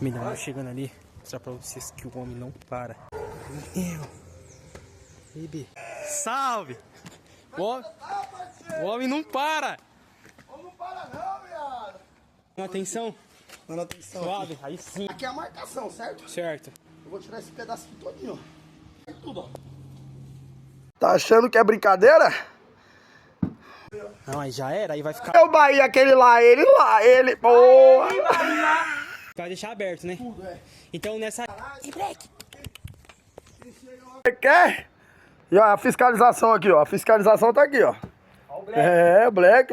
Milhão chegando ali. Vou mostrar pra vocês que o homem não para. Meu. Bebê. Salve! O homem não para! O homem não para não, viado! Dando atenção. Dando atenção. Suave, aí sim. Aqui é a marcação, certo? Certo. Eu vou tirar esse pedaço aqui todinho, ó. É tudo, ó. Tá achando que é brincadeira? Não, aí já era, aí vai ficar... É o Bahia, aquele lá, ele, boa! Vai deixar aberto, né? Tudo, é. Então nessa... E break! Você quer? E ó, a fiscalização aqui, ó. A fiscalização tá aqui, ó. É, Black,